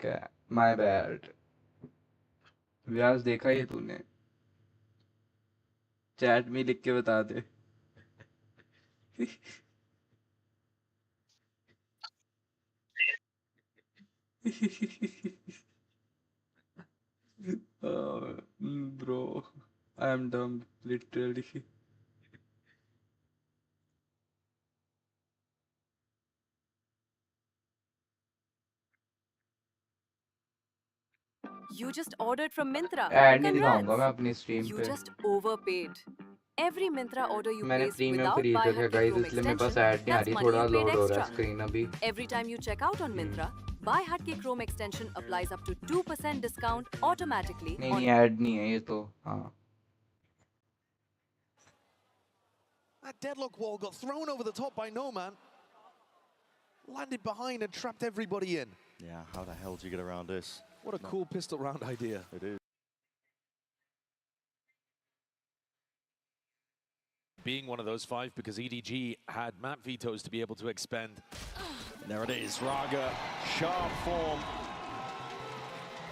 क्या my bad. व्यास देखा ये तूने? चैट में लिख के बता दे। Bro, I am dumb, literally. You just ordered from Myntra. Add नहीं Congrats! दिखाऊंगा मैं अपनी स्ट्रीम You पे। just overpaid. Every Myntra order you मैंने place प्रीमियम without खरीद buy रखा है Hut गाइस, Chrome इसलिए मेरे पास extension, ऐड नहीं आ that's रही। money थोड़ा you paid लोड हो रहा है extra. स्क्रीन अभी। Every time you check out on Myntra, buy Hut Chrome extension applies up to 2% discount automatically नहीं on नहीं, ऐड नहीं है ये तो। हाँ That deadlock wall got thrown over the top by No Man. Landed behind and trapped everybody in. Yeah, how the hell do you get around this? What a cool pistol round idea. It is. Being one of those five because EDG had map vetoes to be able to expend. And there it is, Raga, sharp form.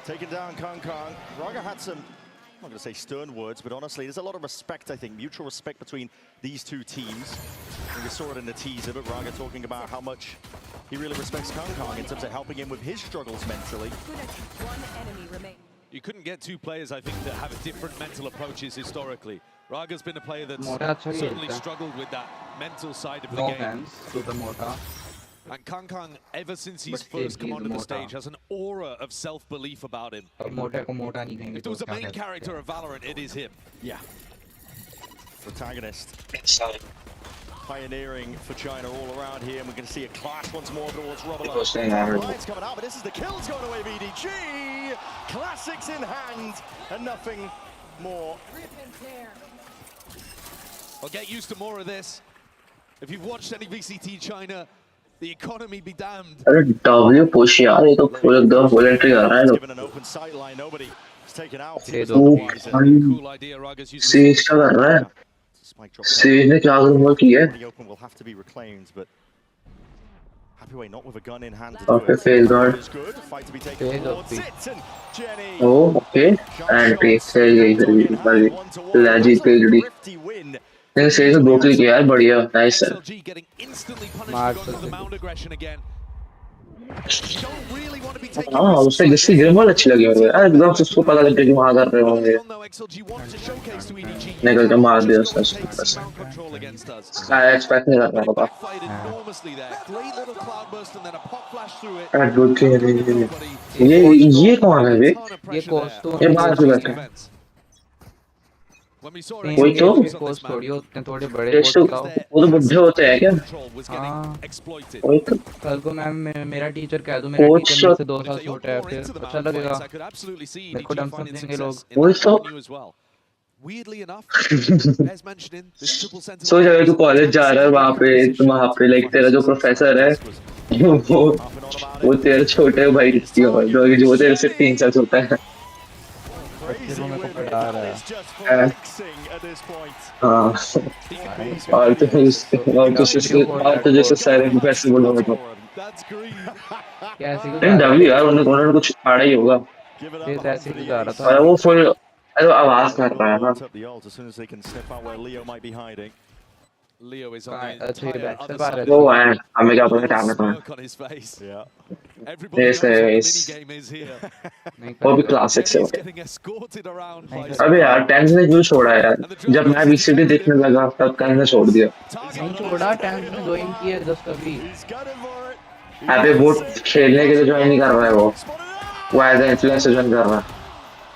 Taking down Kong Kong. Raga had some, I'm not going to say stern words, but honestly, there's a lot of respect, I think, mutual respect between these two teams. And we saw it in the teaser, but Raga talking about how much he really respects Kong Kong in terms of helping him with his struggles mentally. one enemy remains. You couldn't get two players, I think, that have different mental approaches historically. Raga's been a player that's Mota अच्छा certainly खेलता है। struggled with that mental side of the No game. offense to the Mota. And Kang Kang, ever since he's But first still, come he's onto the Mota. stage, has an aura of self-belief about him. अब मोटे को मोटा नहीं कहेंगे If there तो was a क्या main कहते हैं? character of Valorant, it is him. Yeah. Protagonist. Pioneering for China all around here, and we're going to see a clash once more towards Robolo. Lions coming out, but this is the kills going away of EDG. Classics in hand, and nothing more. Well, get used to more of this. If you've watched any VCT China, the economy be damned. अरे W push यार, ये तो full एकदम full entry कर रहा है लोग। Given an open sight line, nobody is taken out. Cool idea, Raga's using Siege क्या कर रहा है? Spike drop. Siege ने क्या गड़बड़ की है? The open will have to be reclaimed, but Happyway not with a gun in hand to Okay, do it. phase guard. Is good. Fight to be taken Phase forward. up भी। Sits and Jenny. Oh, okay. Anti सही गई फिर भी भाई लाजी पे जुड़ी। Thrifty win. नहीं सही से दो किल किया यार, बढ़िया, नाइस है। XLG getting instantly punished Mark for going for the mound aggression again. You don't really want to be taking हाँ risks उससे like जिसकी this. गेम बहुत अच्छी लगी मुझे। अरे एकदम से उसको पता लग गया कि वहाँ कर रहे होंगे। Early on, though, XLG wanted to showcase to EDG, you निकल के मार can't दिया just go उसने and take बस। C-mount control against us. I expect नहीं कर But रहा it होगा। backfired enormously there. Great little cloudburst and then a pop flash through it. अरे good खेल रही है। Nobody. ये कौन है बे? Ton of ये pressure कोस्टो there. ये बाहर से बैठा है। Defense. When we saw तीन वही XLG तो। गेम on के this कोस्ट map, थोड़ी होते हैं, थोड़े बड़े टेस्ट कोस्ट तो लाओ। वो तो बुढ़े होते हैं क्या? control was getting हाँ। exploited. वही तो। कल को मेरा टीचर कह दो, मेरा कोच टीचर मेरे से 2 If साल they छोटा है, open more into फिर the अच्छा mount लगेगा। fights, I could absolutely see मेरे को EDG डम finding समझेंगे success लोग। in वही that तो। avenue as well. Weirdly enough, Bez mentioning this triple sentinel. सोच अगर तू कॉलेज जा रहा है वहाँ पे लाइक तेरा जो प्रोफेसर है वो तेरे छोटे भाई जो तेरे से 3 साल छोटा है। Crazy मेरे को win. पढ़ा रहा That है। is just flexing at this point. हाँ और तो जैसे सारे प्रोफेसर बोल रहा था। That's green. कैसे क्यों नहीं जा रहा डब्ल्यू यार है? उन्होंने कुछ फाड़ा ही होगा। Give it up फिर one ऐसे for क्यों the जा रहा ace. था? और वो फुल अरे आवाज कर Will रहा है ना। launch up the ult as soon as they can sniff out where Leo might be hiding. Leo is on the अच्छा ये entire बैक से other बाहर side. वो रहता है। है हमें क्या पता Little क्या करना है। smirk on his face. Yeah. Everybody Yes, knows what the yes. mini game is here. नहीं वो भी करेगा। क्लासिक से Jenny's होगा। getting escorted around नहीं by करेगा। अबे यार टेंस ने क्यों छोड़ा यार? And the drone जब मैं has वीसीडी detected देखने him. लगा तब टेंस ने छोड़ दिया। Target नहीं on छोड़ा, his टेंस ने ज्वाइन किया जस्ट अभी। He's gunning for it. अबे वो खेलने के लिए ज्वाइन नहीं कर रहा है वो Spotted out. As a influencer join कर रहा है।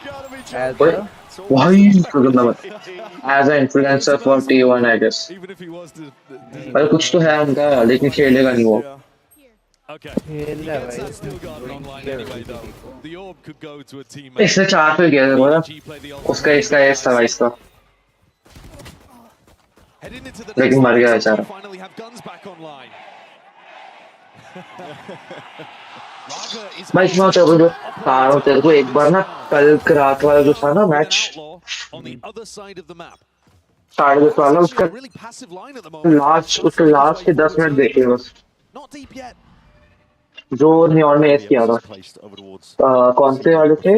Gotta be As ओए joking. भाई as a influencer for T1 I guess. Even if he was the अरे कुछ तो है उनका लेकिन खेलेगा नहीं वो। Yeah. okay. खेल He रहा है gets भाई। that still got Join wrong line किया anyway though. किसी को। The orb could go to a teammate. इसने 4 पे किया था बोला EDG play the ult. उसका इसका एस था इसका Heading into the लेकिन next मर गया round, बेचारा। we finally have guns back online. Raga is मैं इसमें तेरे को जो बता रहा हूँ तेरे को एक बार ना कल रात वाला जो था ना with an match outlaw on the other side of the map. 10:30 वाला That's उसका actually a really passive line at the moment. Last उसके लास्ट के 10 मिनट देखे बस। Not deep yet. जो नियॉन में एस किया था placed over towards कौन से वाले थे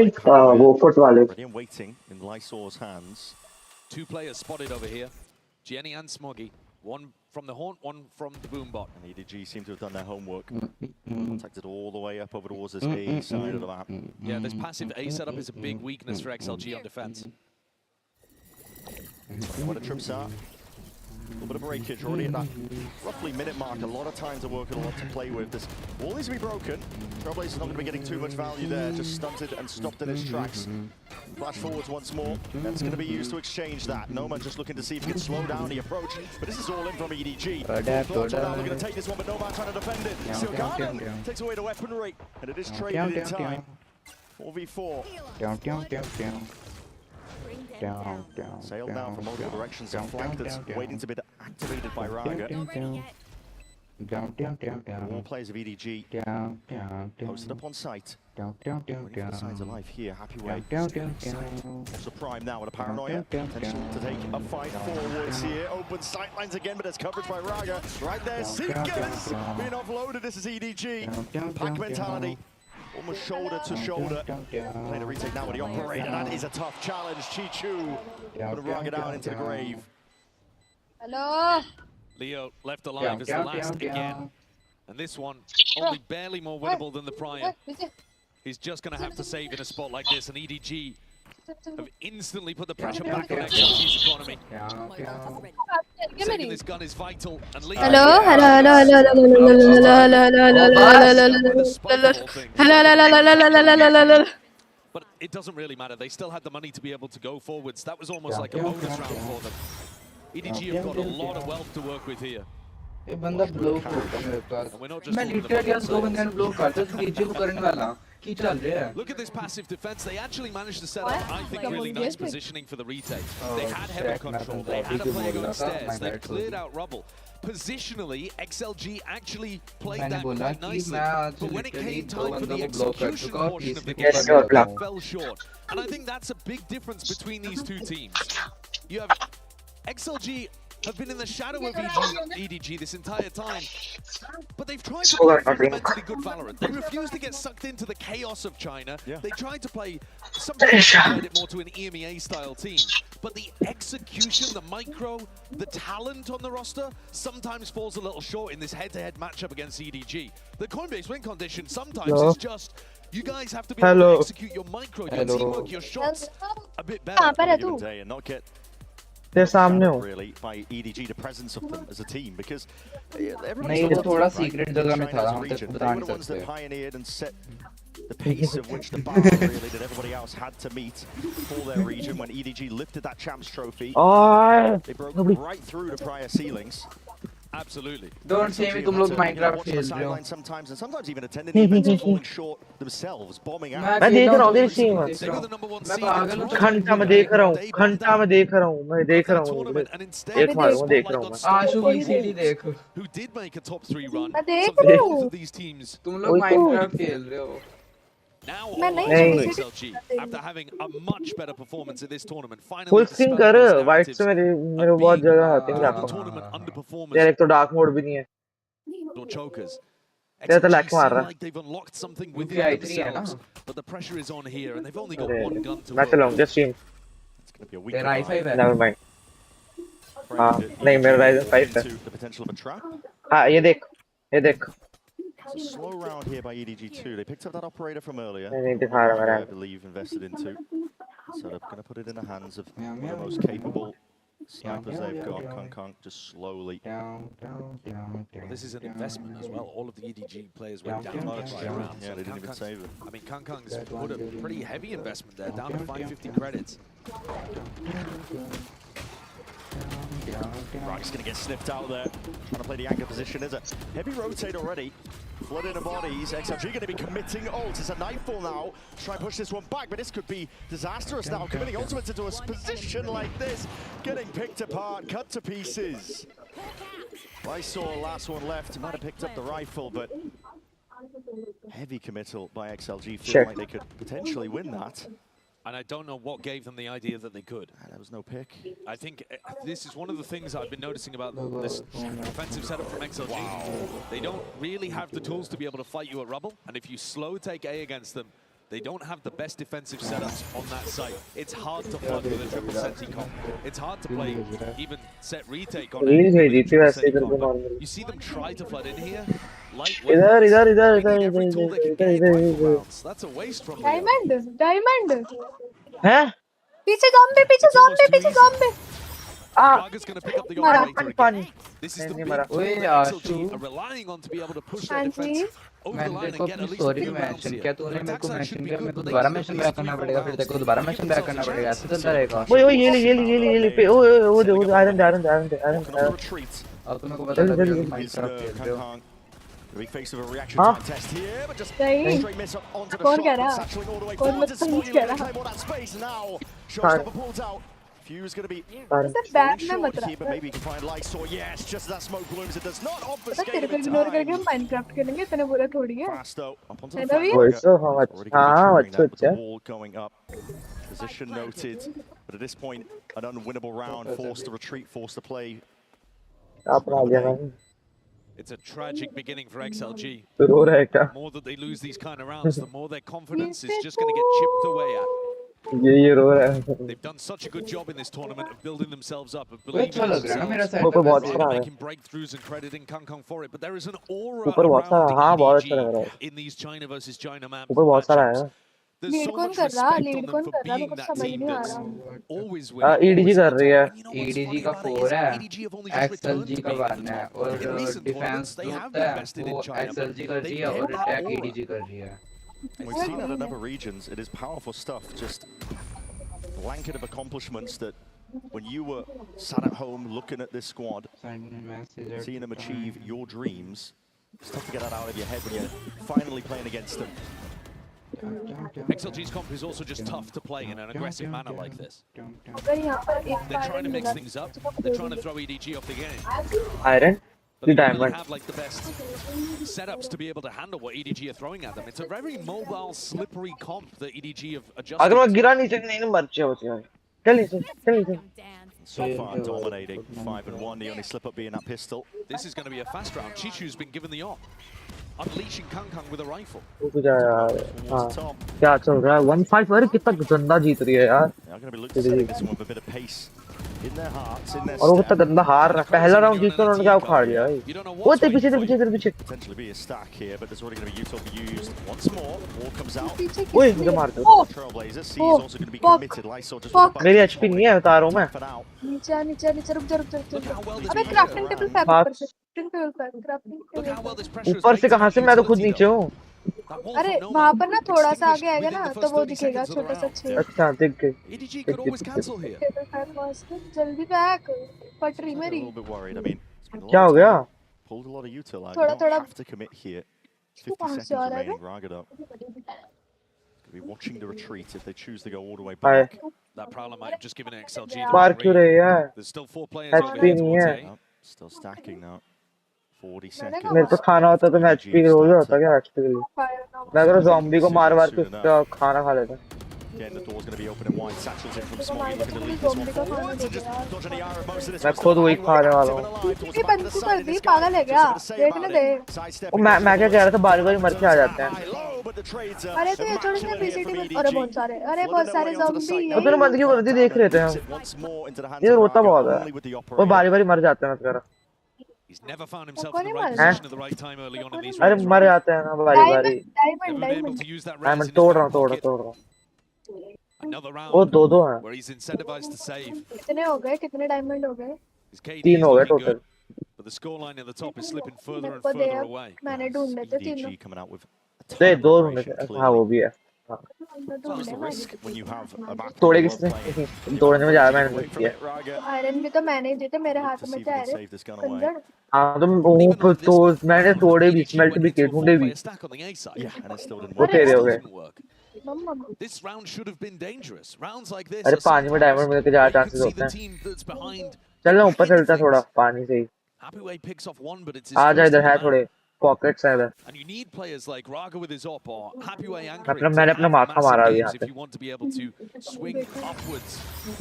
वो फुट वाले ready and waiting in Lysor's hands. Two players spotted over here, Jenny and Smoggy. One from the haunt, one from the boombot. And EDG seem to have done their homework. Contacted all the way up over towards this A side of the map. Yeah, this passive A setup is a big weakness for XLG on defense. What a trips out. A little bit of breakage already at that roughly minute mark. A lot of time to work and a lot to play with. This wall needs to be broken. Trailblazer's not going to be getting too much value there. Just stunted and stopped in its tracks. Flash forwards once more. That's going to be used to exchange that. Nomad just looking to see if he can slow down the approach. But this is all in from EDG. We're going to take this one, but Nomad trying to defend it. Still Garden takes away the weaponry. And it is traded in time. 4v4. Sailed now from multiple directions and flank that's waiting to be activated by Raga. All players of EDG posted up on site. Waiting for the signs of life here. Happy way. Also Prime now with a paranoia. Potential to take a fight forwards here. Open sightlines again, but there's coverage by Raga. Right there, Seekers being offloaded. This is EDG. Pack mentality. Almost shoulder to shoulder. Playing a retake now with the operator. That is a tough challenge. Chichu gonna rug it out into the grave. Hello. Leo left alive as the last again. And this one only barely more winnable than the prior. He's just gonna have to save in a spot like this, and EDG have instantly put the pressure back on XLG's economy. Saving this gun is vital, and Leo... Hello. But it doesn't really matter. They still had the money to be able to go forwards. That was almost like a bonus round for them. EDG have got a lot of wealth to work with here. ये बंदा blow करता है मेरे पास मैं literally आज दो बंदे ने ब्लो करता तो डीजे को करने वाला की चल रहा है. Look at this passive defense. They actually managed to set up, I think, really nice positioning for the retake. They had heavy control. They had a player going stairs. They cleared out rubble. Positionally, XLG actually played that quite nicely. But when it came time for the execution portion of the game, they fell short. And I think that's a big difference between these two teams. You have XLG have been in the shadow of EDG this entire time, but they've tried to play fundamentally good Valorant. They refuse to get sucked into the chaos of China. They tried to play, sometimes played it more to an EMEA style team, but the execution, the micro, the talent on the roster sometimes falls a little short in this head-to-head matchup against EDG. The Coinbase win condition sometimes is just, you guys have to be able to execute your micro, your teamwork, your shots a bit better. And not get तेरे सामने हो really by EDG, the presence of them as a team, because नहीं ये थोड़ा secret जगह में था हम तक बता नहीं ones that सकते. pioneered and set the pace of which the bar really that everybody else had to meet for their region. When EDG lifted that champs trophy, they broke right through the prior ceilings. Absolutely. Don't say me तुम लोग Minecraft खेल रहे हो. Sometimes and sometimes even attending events and falling short themselves, bombing out. मैं देख रहा हूँ देख रही हूँ They were the number one seed. घंटा में देख रहा हूँ घंटा में देख रहा हूँ मैं देख रहा हूँ एक मारूँ देख रहा हूँ मैं आशु की सीढ़ी देख. Who did make a top 3 run? मैं देख Something रही both हूँ. of these teams तुम लोग Minecraft खेल रहे हो. now मैं all नहीं eyes on खेल XLG after having a much better performance in this tournament. Finally, full screen कर dispelling those वाइट narratives से मेरे of बहुत being जगह आते हैं the जाता हूँ tournament यार underperformers एक तो डार्क मोड भी नहीं है or chokers. तेरा तो XLG लैक मार seem रहा like they've unlocked something उनकी within i3 है ना. themselves, but the pressure is on here, and they've only got अरे one gun to मैं work चलाऊँ with. Just stream It's going to be a weak तेरा i5 है. Never mind हाँ नहीं मेरा राइजन 5 है the potential of a trap. हाँ ये देख It's a slow round here by EDG2. They picked up that operator from earlier. नहीं दिखा रहा मेरा I believe invested into. So they're going to put it in the hands of one of the most capable snipers they've got. Kong just slowly. This is an investment as well. All of the EDG players went down by a round. Yeah, they didn't even save it. I mean, Kang's put a pretty heavy investment there, down to 550 credits. Rock's going to get sniffed out there. Trying to play the anchor position. There's a heavy rotate already. Flooding the bodies. XLG going to be committing ult. It's a nightfall now. Try and push this one back, but this could be disastrous now. Committing ultimates into a position like this. Getting picked apart, cut to pieces. I saw last one left. Might have picked up the rifle, but heavy committal by XLG. Feeling like they could potentially win that. And I don't know what gave them the idea that they could. There was no pick. I think this is one of the things I've been noticing about this defensive setup from XLG. They don't really have the tools to be able to fight you at rubble, and if you slow take A against them, they don't have the best defensive setups on that site. It's hard to flood with a triple senti comp. It's hard to play even set retake on it. You see them try to flood in here. That's a waste from Diamond. हैं? पीछे zombie. Raga's going to pick up the operator again. This is the big Mara. thing that XLG are relying on to be able to push their defense over the line and get at least a few rounds here. क्या तूने मेरे को mention किया मेरे को दोबारा mention back करना पड़ेगा फिर तेरे को दोबारा mention back करना पड़ेगा ऐसे चलता रहेगा ओए ये ले पे ओए आयरन अब तुम्हें को पता लग गया कि Minecraft खेल रहे हो We face with a reaction time test here, but just straight miss onto the shot, satcheling all the way forward to Small. Claim all that space now. Showstopper pulls out. Fuse going to be falling short here, but maybe you can find Lysor. Yes, just as that smoke blooms, it does not obfuscate the time. Minecraft खेलेंगे इतने बुरा थोड़ी है Fast though, up onto the flank. Already with the ball going up. Position noted, but at this point, an unwinnable round, forced to retreat, forced to play. It's a tragic beginning for XLG. The more that they lose these kind of rounds, the more their confidence is just going to get chipped away at. They've done such a good job in this tournament of building themselves up, of believing in themselves, making breakthroughs and crediting Kong Kong for it. But there is an aura around EDG in these China versus China maps. There's so much respect on them for being that team that's always winning. EDG कर रही है EDG का 4 है XLG का 1 है और defence जो होता है वो XLG कर रही है और अटैक EDG कर रही है We've seen that in other regions. It is powerful stuff. Just blanket of accomplishments that when you were sat at home looking at this squad, seeing them achieve your dreams, it's tough to get that out of your head when you're finally playing against them. XLG's comp is also just tough to play in an aggressive manner like this. They're trying to mix things up. They're trying to throw EDG off the game. Iron. But they don't really have like the best setups to be able to handle what EDG are throwing at them. It's a very mobile, slippery comp that EDG have adjusted. अगर वो गिरा नीचे नहीं मर जाओ चल So far dominating 5-1, the only slip up being that pistol. This is going to be a fast round. Chichu's been given the op. Unleashing Kang Kang with a rifle. क्या चल रहा है 1-5 अरे कितना गंदा जीत रही है यार They're going to be looking to take this one with a bit of pace in their hearts, in their और वो कितना गंदा हार रहा पहला राउंड जीतकर उन्होंने क्या उखाड़ लिया वो तेरे पीछे potentially be a stack here, but there's already going to be Utop used once more. Wall comes out. ओए मुझे मार दो Trailblazer, C is also going to be committed. Lysor just with the मेरी एचपी नहीं है बता रहा हूं मैं नीचे रुक जा अबे क्राफ्टिंग टेबल फेंक ऊपर से कहां से मैं तो खुद नीचे हूं अरे वहां पर ना थोड़ा सा आगे आएगा ना तो वो दिखेगा छोटा सा छेद अच्छा दिख गई EDG could always cancel here. जल्दी फेंक पटरी मेरी क्या हो गया pulled a lot of util out. You don't have to commit here. 50 seconds remaining. Ragado could be watching the retreat if they choose to go all the way back. That Prowler might have just given XLG मार क्यों रही है There's still 4 players over HP नहीं है Still stacking now. 40 seconds. मेरे को खाना होता तो मैं एचपी रोज होता क्या एचपी के लिए मैं अगर ज़ॉम्बी को मार के उसका खाना खा लेता Again, the door's going to be open and wide. Satchel's in from Small. Looking to leave this one forward. Just dodge any arrow most of this. मैं खुद वही खाने वाला हूँ ये बंदू कर दी पागल है क्या देखने दे मैं क्या कह रहा था बारी मर के आ जाते हैं अरे तो ये छोड़ के पीसीटी में अरे बहुत सारे ज़ॉम्बी वो तो बंद क्यों कर दी देख रहे थे हम ये रोता बहुत है वो बारी मर जाते हैं मत कर He's never found himself in the right position at the right time early on in these अरे मर जाते हैं ना बारी डायमंड तोड़ रहा हूँ Another round वो दो हैं where he's incentivized to save. कितने हो गए कितने डायमंड हो गए 3 हो गए total But the scoreline at the top is slipping further and further away. मैंने ढूंढे थे तीनों coming out with दे 2 ढूंढे थे हाँ वो भी है तोड़े किसने तोड़ने में ज्यादा मेहनत लगती है आयरन भी तो मैंने ही दी थे मेरे हाथ में थे आयरन कंजर हाँ तुम वो तो मैंने तोड़े भी स्मेल्ट भी किए ढूंढे भी वो तेरे हो गए This round should have been dangerous. Rounds like this. अरे पानी में डायमंड मिलने के ज्यादा चांसेस होते हैं चल ना ऊपर चलता थोड़ा पानी से ही Happy Way picks off one, but it's आ जा इधर है थोड़े पॉकेट्स है इधर। And you need players like Raga with his op or Happyway मैंने anchoring मैंने to अपना have माथा मारा massive अभी यहाँ games पे। if you want to be able to swing upwards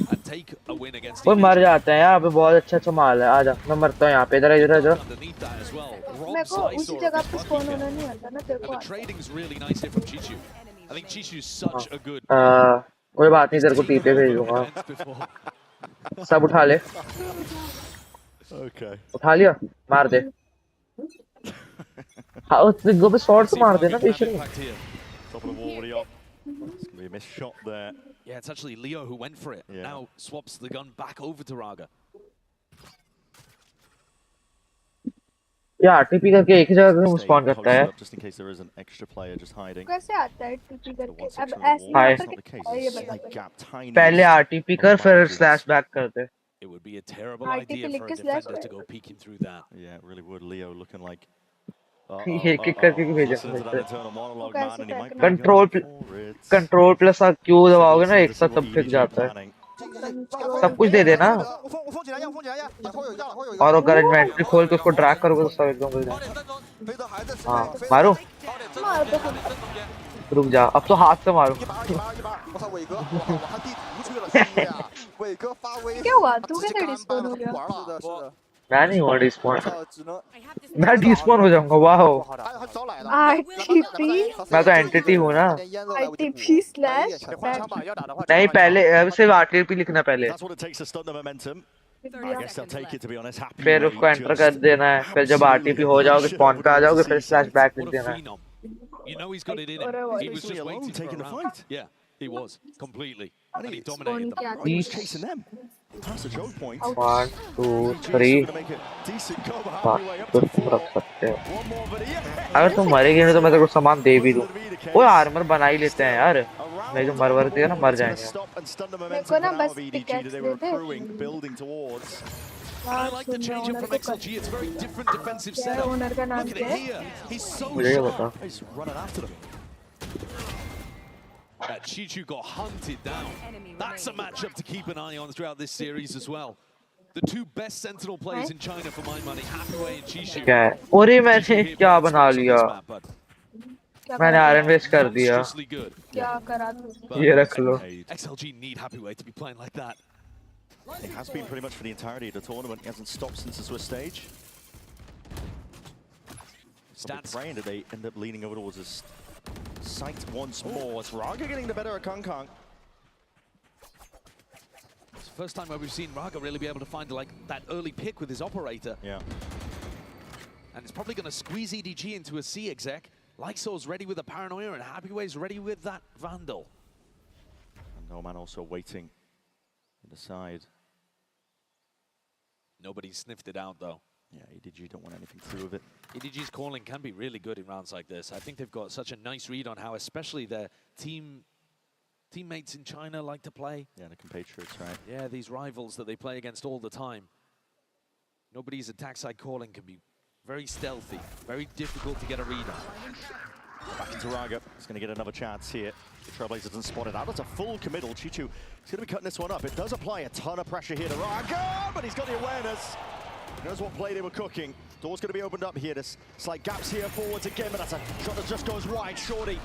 and take a win against कोई मर EDG. जाते हैं यहाँ पे, बहुत अच्छा माल है। आजा, मैं मरता हूँ यहाँ पे, इधर इधर इधर। Underneath that as well. मेरे Robs को उसी Lysor जगह of पे his स्पॉन bucket होना kill. नहीं आता ना, तेरे And को the आता है। trading's really nice here from Chichu. I think Chichu's such a good कोई बात नहीं, he's तेरे को taken टीपे over भेज on दूंगा। events before. सब उठा ले। Okay. उठा लिया, मार दे। हाँ, उस गो पे शॉट तो मार देना Raga can have बेशक। impact here. Top of the wall already up. It's going to be a missed shot there. Yeah, it's actually Leo who went for it. Yeah. Now swaps the gun back over to Raga. ये RTP करके एक ही जगह पे spawn करता है। Just in case there is an extra player just hiding. कैसे आता है टीपी करके? अब One ऐसे section यहाँ of the पर wall. It's not the case. क्या है ये There's a बता slight दो। gap, tiny. पहले आरटीपी कर, फिर स्लैश बैक कर दे। It would be a terrible RTP idea लिख for a के slash defender to करेगा। go peeking through that. Yeah, it really would. Leo looking like. ये किक करके भी भेजा Listen to that internal monologue, कैसे man, and he might be फेंकना? Control going for it. Control plus Q दबाओगे ना एक To see साथ what तब फेंक EDG जाता है। planning. सब कुछ दे देना। और वो करंट वेंट्री खोल के उसको ड्रैग करोगे तो सब एकदम मिल जाए। हाँ, मारो। मार दो हम। रुक जा, अब तो हाथ से मारो। क्या हुआ? तू कैसे डिस्पॉन हो गया? मैं नहीं हुआ डिस्पॉन, मैं डिस्पॉन हो जाऊंगा। वाह, आरटीपी मैं तो एंटिटी हूँ ना। आरटीपी स्लैश नहीं, पहले सिर्फ आरटीपी लिखना पहले, That's what it takes to stunt the momentum. I guess they'll take it, to be honest. Happy फिर way उसको एंटर just कर देना है। फिर जब आरटीपी हो जाओगे, स्पॉन पे आ जाओगे, फिर स्लैश बैक लिख What a देना है। phenom. You know he's got it in him. He was just waiting for taking a the round. fight. Yeah, he was completely. And he spawn dominated क्या them. He was chasing them. Past the choke point. 1 2 EDG 3 gonna make a decent go, but हाँ, Happy way up तो to तुम 4. रख सकते हो। One more, but yeah. अगर तुम मरेगी नहीं तो मैं तेरे को सामान दे भी दूँ। वो आर्मर बना ही लेते हैं यार, नहीं जो मर दिया ना मर जाएंगे। Stop and stun the मेरे momentum को ना now बस of EDG pickaxe that they they were they. accruing, building towards. I like the change up from XLG. It's a very different defensive setup. Owner का नाम Look at क्या it है? here. He's so मुझे ये sharp. बता। He's running after them. Chichu got hunted down. That's a matchup to keep an eye on throughout this series as well. The two best Sentinel players in China for my money, Happyway and Chichu. क्या है? अरे मैंने क्या बना लिया? मैंने iron waste कर दिया। Monstrously good. क्या करा तू? ये रख लो। XLG need Happyway to be playing like that. It has been pretty much for the entirety of the tournament. He hasn't stopped since the Swiss stage. Stats. Praying that they end up leaning over towards his sight once more. It's Raga getting the better of Kong Kong. It's the first time where we've seen Raga really be able to find like that early pick with his operator. Yeah. And it's probably going to squeeze EDG into a C exec. Lysor's ready with a paranoia and Happyway's ready with that Vandal. And No Man also waiting on the side. Nobody sniffed it out though. Yeah, EDG don't want anything to do with it. EDG's calling can be really good in rounds like this. I think they've got such a nice read on how especially their teammates in China like to play. Yeah, the compatriots, right? Yeah, these rivals that they play against all the time. Nobody's attack side calling can be very stealthy, very difficult to get a read on. Back into Raga. He's going to get another chance here. The Trailblazer doesn't spot it out. That's a full committal. Chichu is going to be cutting this one up. It does apply a ton of pressure here to Raga, but he's got the awareness. He knows what play they were cooking. Door's going to be opened up here. There's slight gaps here forwards again, but that's a shot that just goes wide. Shorty,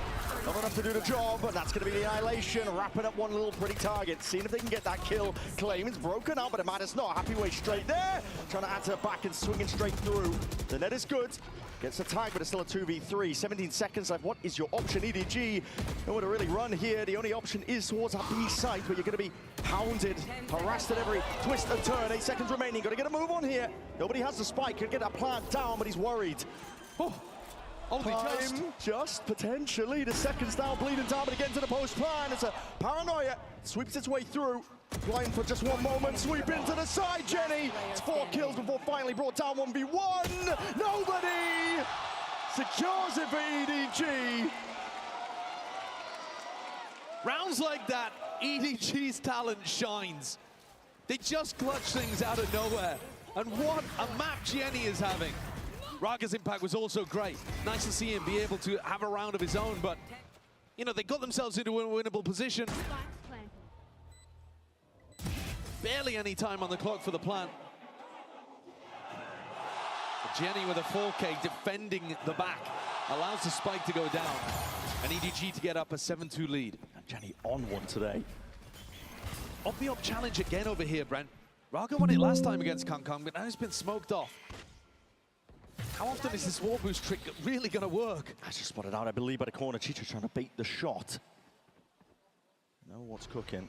not enough to do the job, but that's going to be the annihilation. Wrapping up one little pretty target. Seeing if they can get that kill. Claim's broken out, but it matters not. Happy way straight there. Trying to add to the back and swinging straight through. The net is good. Gets a tag, but it's still a 2v3. 17 seconds left. What is your option, EDG? Nowhere to really run here. The only option is towards that B site, where you're going to be hounded, harassed at every twist and turn. 8 seconds remaining. Got to get a move on here. Nobody has the spike. Could get that plant down, but he's worried. Oh, only Just potentially. The seconds down, bleeding down, but again to the post plan. It's a paranoia. Sweeps its way through. Blind for just one moment. Sweep into the side, Jenny. It's 4 kills before finally brought down 1v1. Nobody secures it for EDG. rounds like that, EDG's talent shines. They just clutch things out of nowhere. And what a map Jenny is having. Raga's impact was also great. Nice to see him be able to have a round of his own, but you know, they got themselves into a winnable position. Barely any time on the clock for the plant. Jenny with a 4K defending the back. Allows the spike to go down. And EDG to get up a 7-2 lead. And Jenny on one today. Up challenge again over here, Brent. Raga won it last time against Kong Kong, but now he's been smoked off. How often is this wall boost trick really going to work? I just spotted out, I believe, by the corner. Chicho trying to bait the shot. Know what's cooking.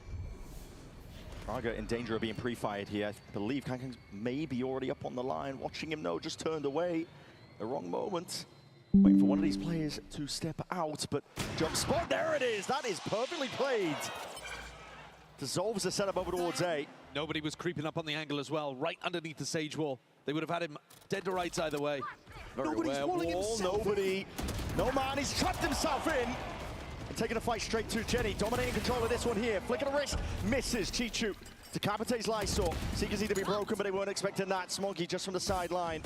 Raga in danger of being pre-fired here. I believe Kong Kong's maybe already up on the line. Watching him, no, just turned away. The wrong moment. Waiting for one of these players to step out, but jump spot, there it is. That is perfectly played. Dissolves the setup over towards A. Nobody was creeping up on the angle as well, right underneath the Sage wall. They would have had him dead to rights either way. Nobody's walling himself. Nobody. No man, he's trapped himself in. And taking a fight straight to Jenny. Dominating control of this one here. Flick of the wrist, misses. Chichu decapitates Lysor. Seekers need to be broken, but they weren't expecting that. Smoggy just from the sideline.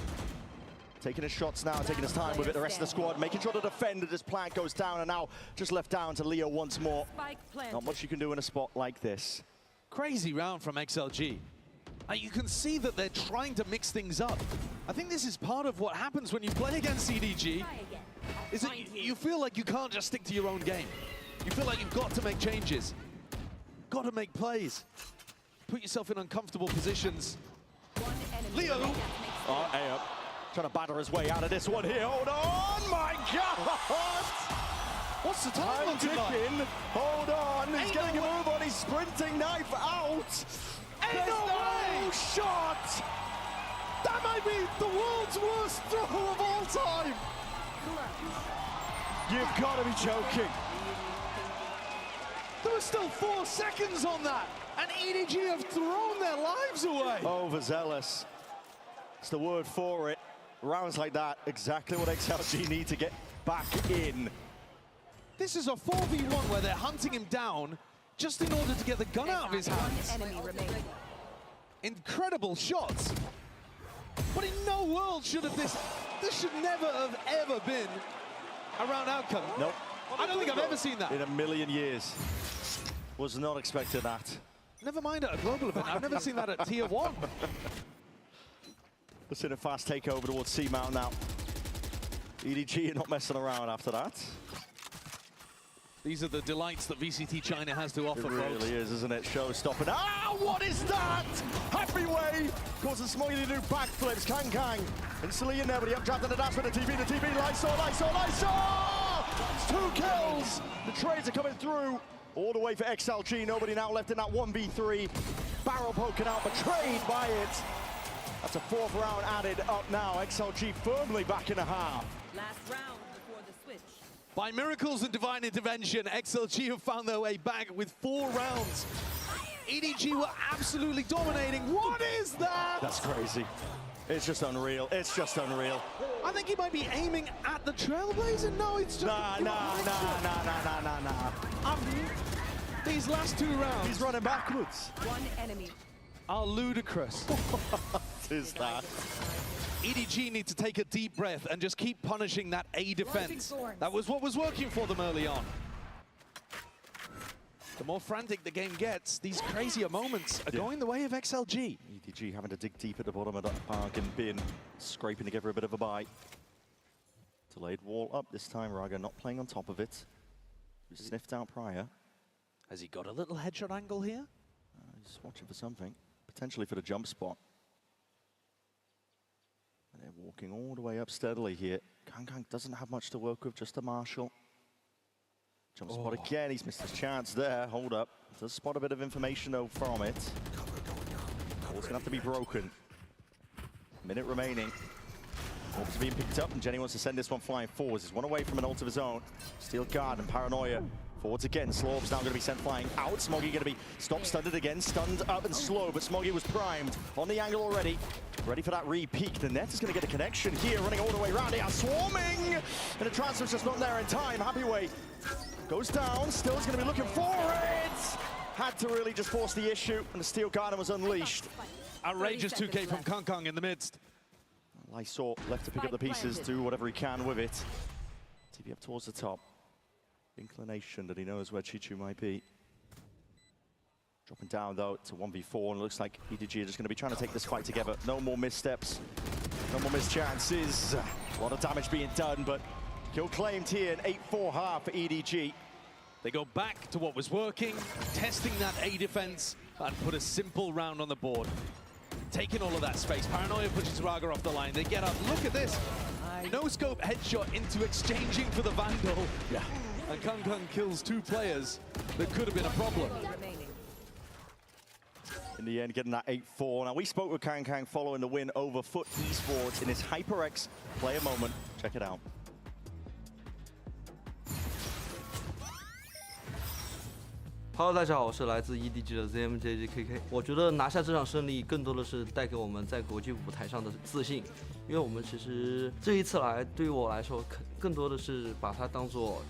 Taking his shots now, taking his time with it. The rest of the squad making sure to defend as this plant goes down, and now just left down to Leo once more. Not much you can do in a spot like this. Crazy round from XLG. You can see that they're trying to mix things up. I think this is part of what happens when you play against CDG, is that you feel like you can't just stick to your own game. You feel like you've got to make changes, got to make plays, put yourself in uncomfortable positions. Leo! Oh, A up. Trying to batter his way out of this one here. Hold on, my God! What's the time on ticking? Hold on, he's getting a move on, he's sprinting, knife out. Ain't no shot! That might be the world's worst throw of all time! You've got to be joking. There was still 4 seconds on that, and EDG have thrown their lives away. Overzealous. It's the word for it. Rounds like that, exactly what XLG need to get back in. This is a 4v1 where they're hunting him down just in order to get the gun out of his hands. Incredible shots. But in no world should have this should never have ever been a round outcome. Nope. I don't think I've ever seen that. In a million years. Was not expecting that. Never mind at a global event. I've never seen that at Tier 1. Let's hit a fast takeover towards C-Mount now. EDG are not messing around after that. These are the delights that VCT China has to offer, It really folks. is, isn't it? Show-stopping. Ah, what is that? Happy way! Causes Smoggy to do backflips. Kang. Instantly in there, but he up-trapped on the dash with the TV. Lysor! It's 2 kills! The trades are coming through. All the way for XLG. Nobody now left in that 1v3. Barrel poking out, betrayed by it. That's a 4th round added up now. XLG firmly back in a half. Last round before the switch. By miracles and divine intervention, XLG have found their way back with 4 rounds. EDG were absolutely dominating. What is that? That's crazy. It's just unreal. It's just unreal. I think he might be aiming at the Trailblazer. No, it's just... Nah. These last 2 rounds... He's running backwards. One enemy. ...are ludicrous. What is that? EDG need to take a deep breath and just keep punishing that A defense. That was what was working for them early on. The more frantic the game gets, these crazier moments are going the way of XLG. EDG having to dig deep at the bottom of that bargain bin, scraping together a bit of a bite. Delayed wall up this time, Raga not playing on top of it. He was sniffed out prior. Has he got a little headshot angle here? He's watching for something, potentially for the jump spot. And they're walking all the way up steadily here. Kang doesn't have much to work with, just a Marshall. Jump spot again, he's missed his chance there. Hold up. Does spot a bit of information though from it. Wall's gonna have to be broken. Minute remaining. Orbs being picked up, and Jenny wants to send this one flying forwards. He's one away from an ult of his own. Steel guard and paranoia. Forwards again. Slorb's now going to be sent flying out. Smoggy going to be stopped, stunned again. Stunned up and slow, but Smoggy was primed on the angle already. Ready for that re-peek. The net is going to get a connection here, running all the way around. They are swarming! And the transfer's just not there in time. Happy way goes down. Still is going to be looking for it. Had to really just force the issue, and the Steel Garden was unleashed. Outrageous 2K from Kong Kong in the midst. Lysor left to pick up the pieces, do whatever he can with it. TP up towards the top. Inclination that he knows where Chichu might be. Dropping down though to 1v4, and it looks like EDG are just going to be trying to take this fight together. No more missteps. No more missed chances. A lot of damage being done, but kill claimed here, an 8-4 half for EDG. They go back to what was working, testing that A defense, and put a simple round on the board. Taking all of that space. Paranoia pushes Raga off the line. They get up. Look at this. No scope headshot into exchanging for the Vandal. Yeah. And Kung kills 2 players that could have been a problem. In the end, getting that 8-4. Now, we spoke with Kang following the win over Foot Esports in his HyperX player moment. Check it out. Hello， 大家好，我是来自 EDG 的 ZMJGKK。我觉得拿下这场胜利，更多的是带给我们在国际舞台上的自信，因为我们其实这一次来，对于我来说，更多的是把它当做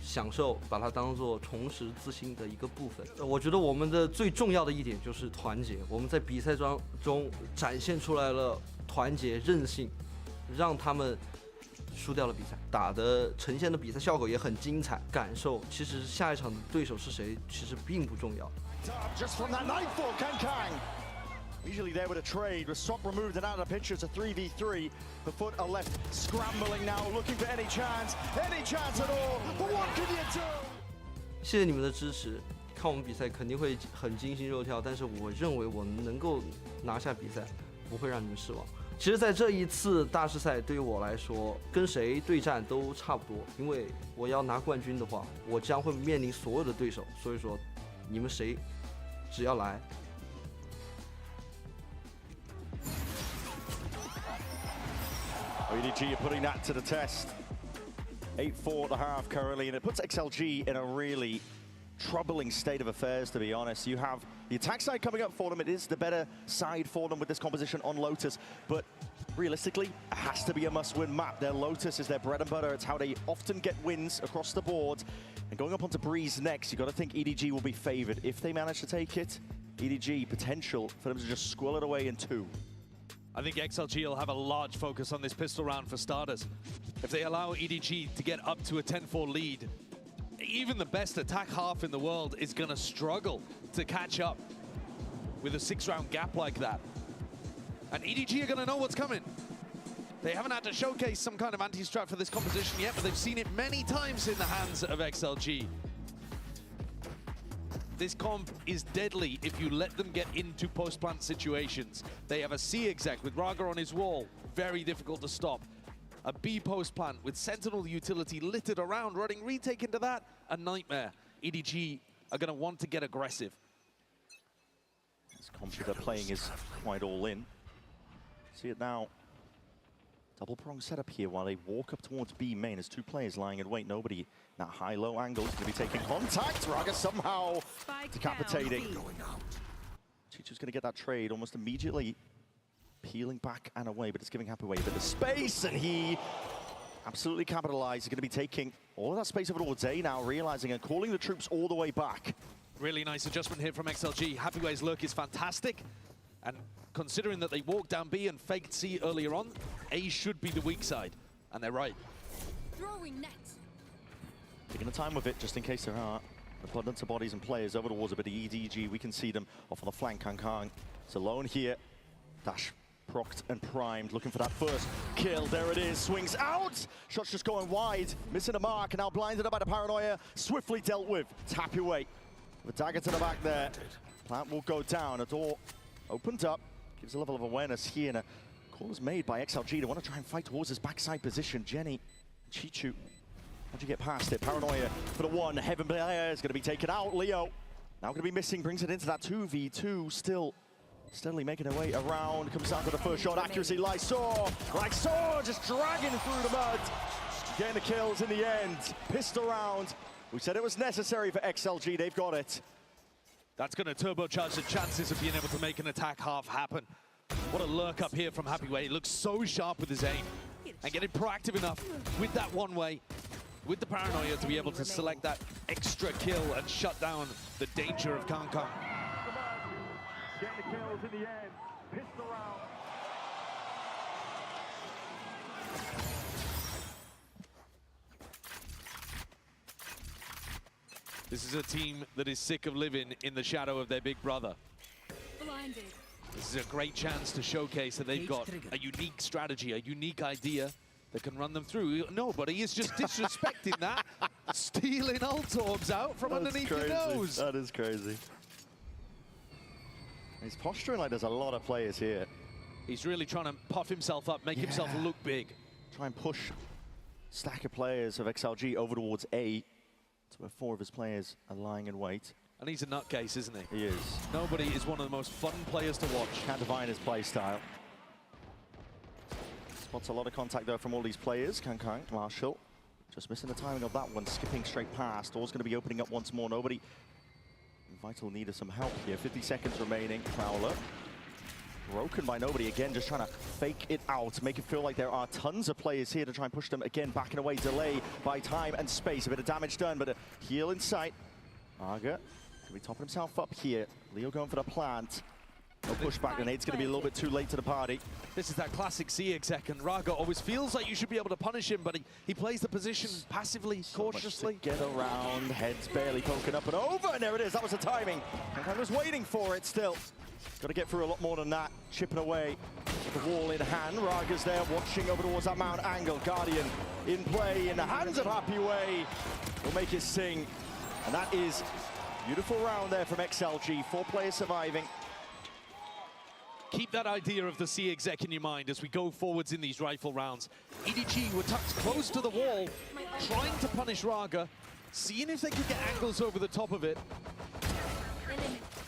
享受，把它当做重拾自信的一个部分。我觉得我们的最重要的一点就是团结，我们在比赛中展现出来了团结、韧性，让他们输掉了比赛，打的呈现的比赛效果也很精彩，感受其实下一场的对手是谁其实并不重要。Just from that 9-4, Kang. Usually there with a trade, with Swap removed and out of the picture, it's a 3v3. The Foot are left scrambling now, looking for any chance at all. But what can you do? 谢谢你们的支持，看我们比赛肯定会很惊心肉跳，但是我认为我们能够拿下比赛，不会让你们失望。其实，在这一次大师赛，对于我来说，跟谁对战都差不多，因为我要拿冠军的话，我将会面临所有的对手，所以说，你们谁只要来。EDG are putting that to the test. 8-4 at the half currently, and it puts XLG in a really troubling state of affairs, to be honest. You have the attack side coming up for them. It is the better side for them with this composition on Lotus, but realistically, it has to be a must-win map. Their Lotus is their bread and butter. It's how they often get wins across the board. And going up onto Breeze next, you've got to think EDG will be favored. If they manage to take it, EDG potential for them to just squill it away in 2. I think XLG will have a large focus on this pistol round for starters. If they allow EDG to get up to a 10-4 lead, even the best attack half in the world is going to struggle to catch up with a 6-round gap like that. And EDG are going to know what's coming. They haven't had to showcase some kind of anti-strat for this composition yet, but they've seen it many times in the hands of XLG. This comp is deadly if you let them get into post-plant situations. They have a C exec with Raga on his wall, very difficult to stop. A B post-plant with Sentinel utility littered around, running retake into that, a nightmare. EDG are going to want to get aggressive. This comp they're playing is quite all in. See it now. Double prong setup here while they walk up towards B main. There's 2 players lying in wait. Nobody. That high-low angle is going to be taking contact. Raga somehow decapitating. Chichu's going to get that trade almost immediately. Peeling back and away, but it's giving Happy away a bit of space, and he absolutely capitalized. He's going to be taking all of that space over all day now, realizing and calling the troops all the way back. Really nice adjustment here from XLG. Happyway's lurk is fantastic. And considering that they walked down B and faked C earlier on, A should be the weak side. And they're right. Throwing net. Taking the time with it, just in case there are abundance of bodies and players over towards a bit of EDG. We can see them off on the flank. Kang is alone here. Dash procced and primed, looking for that first kill. There it is, swings out! Shot's just going wide, missing a mark, and now blinded up by the Paranoia. Swiftly dealt with. It's Happyway with a dagger to the back there. Plant will go down, a door opened up. Gives a level of awareness here, and a call is made by XLG. They want to try and fight towards his backside position. Jenny, Chichu, how'd you get past it? Paranoia for the one, Heaven player is going to be taken out. Leo, now going to be missing, brings it into that 2v2, still steadily making her way around, comes down to the first shot, accuracy, Lysor just dragging through the mud, getting the kills in the end. Pistol round, we said it was necessary for XLG, they've got it. That's going to turbocharge the chances of being able to make an attack half happen. What a lurk up here from Happyway. He looks so sharp with his aim and getting proactive enough with that one way, with the Paranoia to be able to select that extra kill and shut down the danger of Kang. Getting the kills in the end. Pistol round. This is a team that is sick of living in the shadow of their big brother. Blinded. This is a great chance to showcase that they've got a unique strategy, a unique idea that can run them through. Nobody is just disrespecting that, stealing ult orbs out from underneath your nose. That is crazy. He's posturing like there's a lot of players here. He's really trying to puff himself up, make himself look big. Try and push stack of players of XLG over towards A. That's where 4 of his players are lying in wait. And he's a nutcase, isn't he? He is. Nobody is one of the most fun players to watch. Can't divine his play style. Spots a lot of contact though from all these players. Kankang, Marshall, just missing the timing of that one, skipping straight past. Door's going to be opening up once more. Nobody. Vital needed some help here. 50 seconds remaining. Prowler. Broken by nobody. Again, just trying to fake it out. Make it feel like there are tons of players here to try and push them. Again, backing away. Delay by time and space. A bit of damage done, but a heal in sight. Arga going to be topping himself up here. Leo going for the plant. No pushback grenade's going to be a little bit too late to the party. This is that classic C-exec, and Raga always feels like you should be able to punish him, but he plays the position passively, cautiously. Get around, head's barely poking up and over, and there it is. That was the timing. I was waiting for it still. Got to get through a lot more than that. Chipping away, the wall in hand. Raga's there watching over towards that mount angle. Guardian in play in the hands of Happy Way. Will make it sing. And that is beautiful round there from XLG. 4 players surviving. Keep that idea of the C-exec in your mind as we go forwards in these rifle rounds. EDG were tucked close to the wall, trying to punish Raga, seeing if they could get angles over the top of it.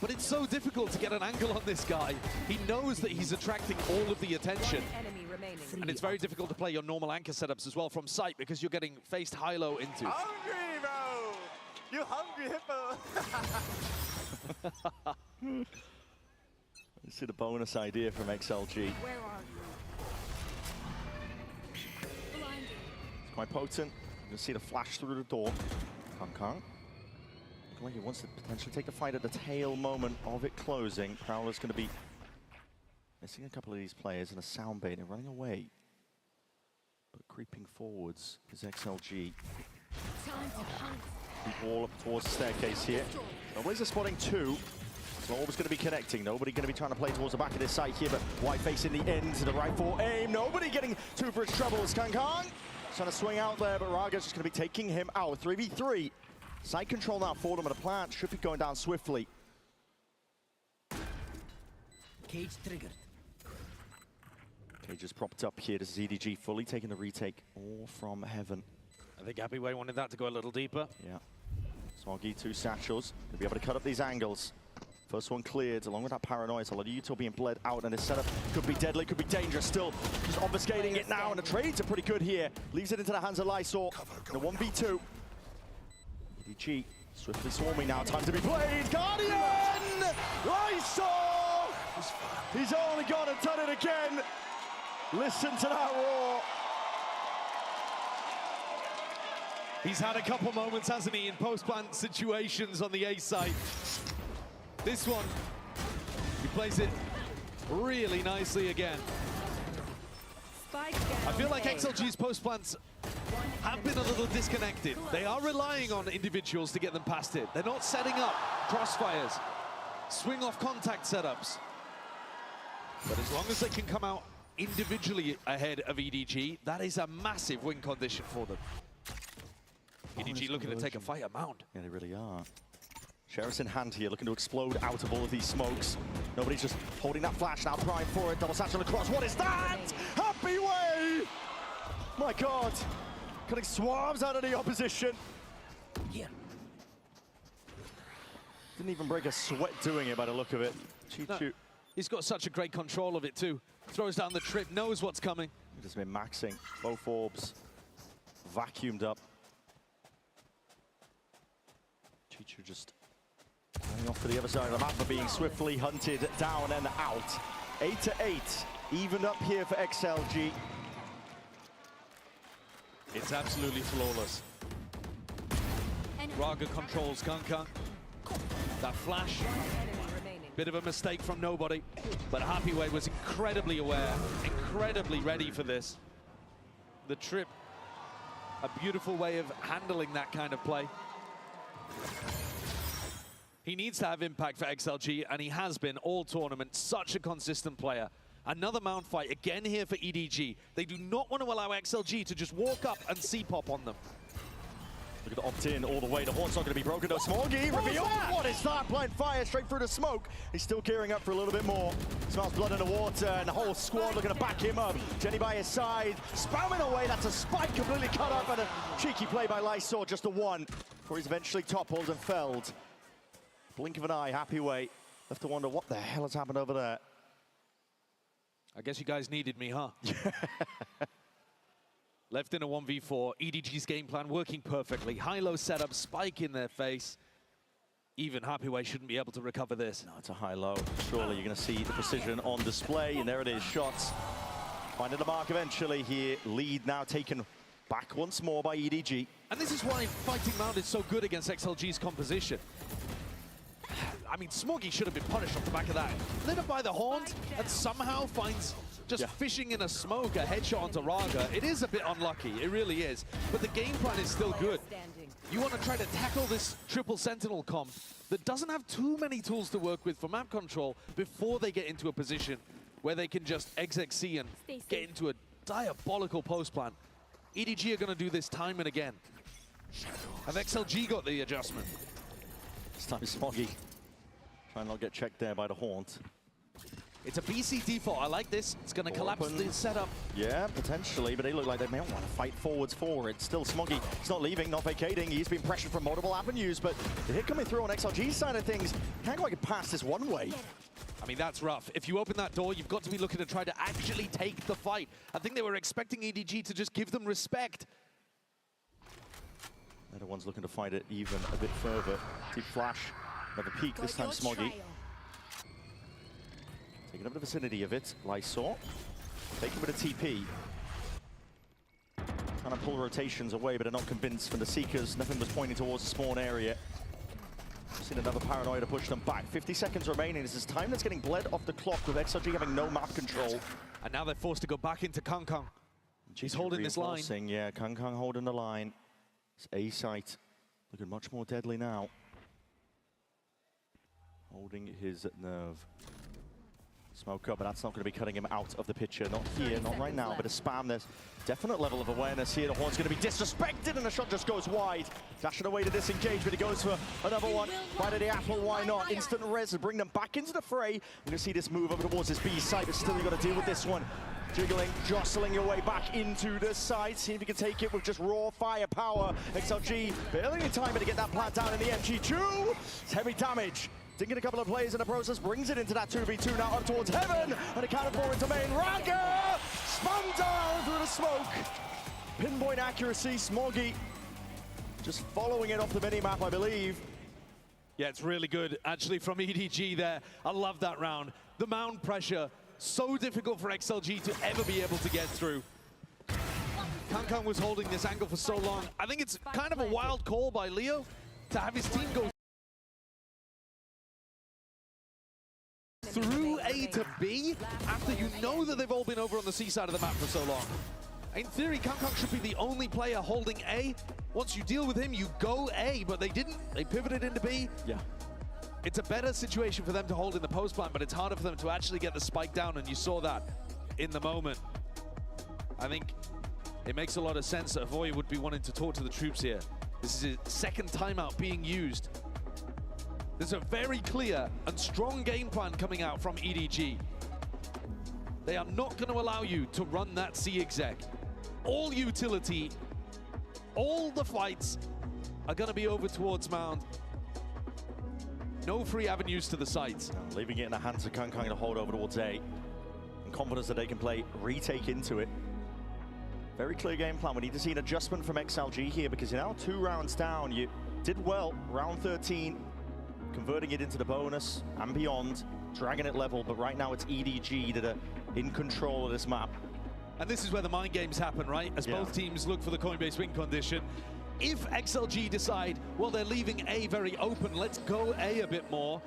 But it's so difficult to get an angle on this guy. He knows that he's attracting all of the attention. And it's very difficult to play your normal anchor setups as well from sight because you're getting faced high-low into. Hungry, bro! You hungry, hippo! You see the bonus idea from XLG. Where are you? It's quite potent. You can see the flash through the door. Kong. Looking like he wants to potentially take the fight at the tail moment of it closing. Prowler's going to be missing a couple of these players in a sound bait and running away. But creeping forwards is XLG. Keep all up towards the staircase here. Nobody's a spotting 2. So always going to be connecting. Nobody going to be trying to play towards the back of this site here, but White face in the end to the right for aim. Nobody getting 2 for his troubles. Kong trying to swing out there, but Raga's just going to be taking him out. 3v3. Site control now for them, and the plant should be going down swiftly. Cage triggered. Cage is propped up here. This is EDG fully taking the retake all from heaven. I think Happy Way wanted that to go a little deeper. Yeah. Smoggy, 2 satchels. Gonna be able to cut up these angles. First one cleared, along with that paranoia. A lot of util being bled out, and this setup could be deadly, could be dangerous. Still, just obfuscating it now, and the trades are pretty good here. Leaves it into the hands of Lysor. The 1v2. EDG swiftly swarming now. Time to be played. Guardian! Lysor! He's only gone and done it again. Listen to that roar. He's had a couple moments, hasn't he, in post-plant situations on the A side. This one, he plays it really nicely again. I feel like XLG's post-plants have been a little disconnected. They are relying on individuals to get them past it. They're not setting up crossfires, swing-off contact setups. But as long as they can come out individually ahead of EDG, that is a massive win condition for them. EDG looking to take a fight at Mound. Yeah, they really are. Sheriff's in hand here, looking to explode out of all of these smokes. Nobody's just holding that flash now, prime for it. Double satchel across. What is that? Happy Way! My God. Cutting swabs out of the opposition. Here. Didn't even break a sweat doing it by the look of it. Choo-choo. He's got such a great control of it too. Throws down the trip, knows what's coming. He's just been maxing. Both orbs vacuumed up. Chichu just running off to the other side of the map, but being swiftly hunted down and out. 8-8, evened up here for XLG. It's absolutely flawless. Raga controls Kanka. That flash, bit of a mistake from nobody, but Happy Way was incredibly aware, incredibly ready for this. The trip, a beautiful way of handling that kind of play. He needs to have impact for XLG, and he has been all tournament. Such a consistent player. Another mount fight again here for EDG. They do not want to allow XLG to just walk up and C-pop on them. Look at the opt-in all the way. The horn's not going to be broken. No, Smoggy reveal. What is that? Blind fire straight through the smoke. He's still gearing up for a little bit more. Smells blood in the water, and the whole squad looking to back him up. Jenny by his side, spamming away. That's a spike completely cut up, and a cheeky play by Lysor, just a one, before he's eventually toppled and felled. Blink of an eye, happy way. Left to wonder what the hell has happened over there. I guess you guys needed me, huh? Left in a 1v4, EDG's game plan working perfectly. High-low setup, spike in their face. Even Happyway shouldn't be able to recover this. No, it's a high-low. Surely you're going to see the precision on display, and there it is, shots. Finding the mark eventually here. Lead now taken back once more by EDG. And this is why fighting Mount is so good against XLG's composition. I mean, Smoggy should have been punished off the back of that. Lit up by the horns and somehow finds just fishing in a smoke, a headshot onto Raga. It is a bit unlucky, it really is. But the game plan is still good. You want to try to tackle this triple sentinel comp that doesn't have too many tools to work with for map control before they get into a position where they can just XXC and get into a diabolical post plan. EDG are going to do this time and again. Have XLG got the adjustment? This time Smoggy trying not to get checked there by the haunt. It's a BC default. I like this. It's going to collapse the setup. Yeah, potentially, but they look like they may want to fight forwards for it. Still Smoggy, he's not leaving, not vacating. He's been pressured from multiple avenues, but the hit coming through on XLG's side of things, can't quite get past this one way. I mean, that's rough. If you open that door, you've got to be looking to try to actually take the fight. I think they were expecting EDG to just give them respect. They're the ones looking to fight it even a bit further. Deep flash, another peek, this time Smoggy. Taking up the vicinity of it, Lysor. Taking a bit of TP. Trying to pull rotations away, but are not convinced from the Seekers. Nothing was pointing towards the spawn area. Seen another paranoia to push them back. 50 seconds remaining. This is time that's getting bled off the clock with XLG having no map control. And now they're forced to go back into Kang Kang. She's holding this line. Yeah, Kang Kang holding the line. It's A site. Looking much more deadly now. Holding his nerve. Smoke up, but that's not going to be cutting him out of the picture. Not here, not right now, but a spam. There's definite level of awareness here. The horn's going to be disrespected, and the shot just goes wide. Dashing away to disengage, but he goes for another one. Right at the apple, why not? Instant res to bring them back into the fray. We're going to see this move over towards this B site, but still you've got to deal with this one. Jiggling, jostling your way back into the side. See if you can take it with just raw firepower. XLG barely in time to get that plant down in the MG2. It's heavy damage. Dinking a couple of plays in the process, brings it into that 2v2 now up towards heaven, and accounted for into main. Raga spun down through the smoke. Pinpoint accuracy, Smoggy just following it off the minimap, I believe. Yeah, it's really good, actually, from EDG there. I love that round. The mound pressure, so difficult for XLG to ever be able to get through. Kang Kang was holding this angle for so long. I think it's kind of a wild call by Leo to have his team go through A to B after you know that they've all been over on the C side of the map for so long. In theory, Kang Kang should be the only player holding A. Once you deal with him, you go A, but they didn't. They pivoted into B. Yeah. It's a better situation for them to hold in the post plant, but it's harder for them to actually get the spike down, and you saw that in the moment. I think it makes a lot of sense that Avoy would be wanting to talk to the troops here. This is his second timeout being used. There's a very clear and strong game plan coming out from EDG. They are not going to allow you to run that C-exec. All utility, all the fights are going to be over towards Mound. No free avenues to the sites. No, leaving it in the hands of Kang Kang to hold over towards A. And confidence that they can play retake into it. Very clear game plan. We need to see an adjustment from XLG here because you're now 2 rounds down. You did well, round 13. Converting it into the bonus and beyond, dragging it level, but right now it's EDG that are in control of this map. And this is where the mind games happen, right? As both teams look for the Coinbase win condition. If XLG decide, well, they're leaving A very open, let's go A a bit more,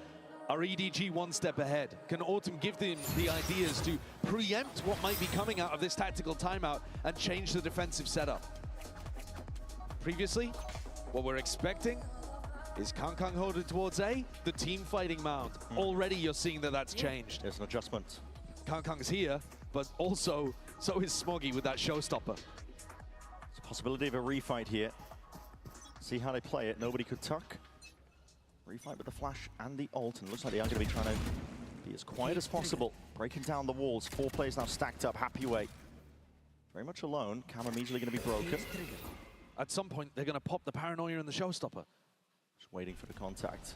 are EDG one step ahead? Can Autumn give them the ideas to preempt what might be coming out of this tactical timeout and change the defensive setup? Previously, what we're expecting Is Kang holding towards A? The team fighting mount. Already you're seeing that that's changed. There's an adjustment. Kang's here, but also so is Smoggy with that showstopper. There's a possibility of a refight here. See how they play it. Nobody could tuck. Refight with the flash and the ult, and looks like they are going to be trying to be as quiet as possible. Breaking down the walls. 4 players now stacked up. Happy way. Very much alone. Cam immediately going to be broken. At some point, they're going to pop the paranoia and the showstopper. Just waiting for the contact.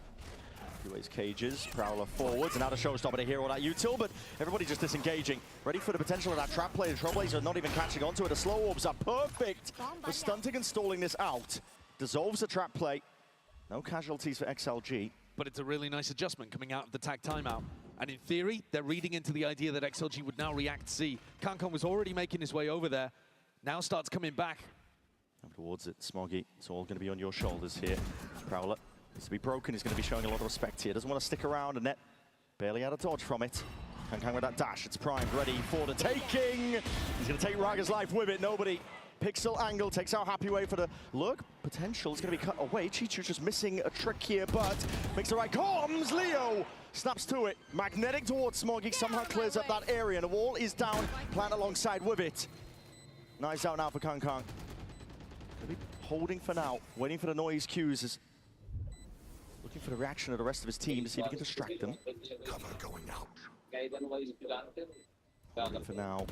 Happyway's cages. Prowler forwards, and now the showstopper to hear all that util, but everybody just disengaging. Ready for the potential of that trap play. The Trailblazers are not even catching onto it. The slow orbs are perfect for stunting and stalling this out. Dissolves the trap play. No casualties for XLG. But it's a really nice adjustment coming out of the tag timeout. And in theory, they're reading into the idea that XLG would now react C. Kang was already making his way over there. Now starts coming back. Up towards it, Smoggy. It's all going to be on your shoulders here. Prowler needs to be broken. He's going to be showing a lot of respect here. Doesn't want to stick around, and net barely out of dodge from it. Kang with that dash. It's primed, ready for the taking. He's going to take Raga's life with it. Nobody. Pixel angle takes out Happy Way for the look. Potential is going to be cut away. Chichu just missing a trick here, but makes the right comms. Leo snaps to it. Magnetic towards Smoggy. Somehow clears up that area, and the wall is down. Plant alongside with it. Nice out now for Kang. Gonna be holding for now, waiting for the noise cues. Is looking for the reaction of the rest of his team to see if he can distract them. Cover going out. Holding for now.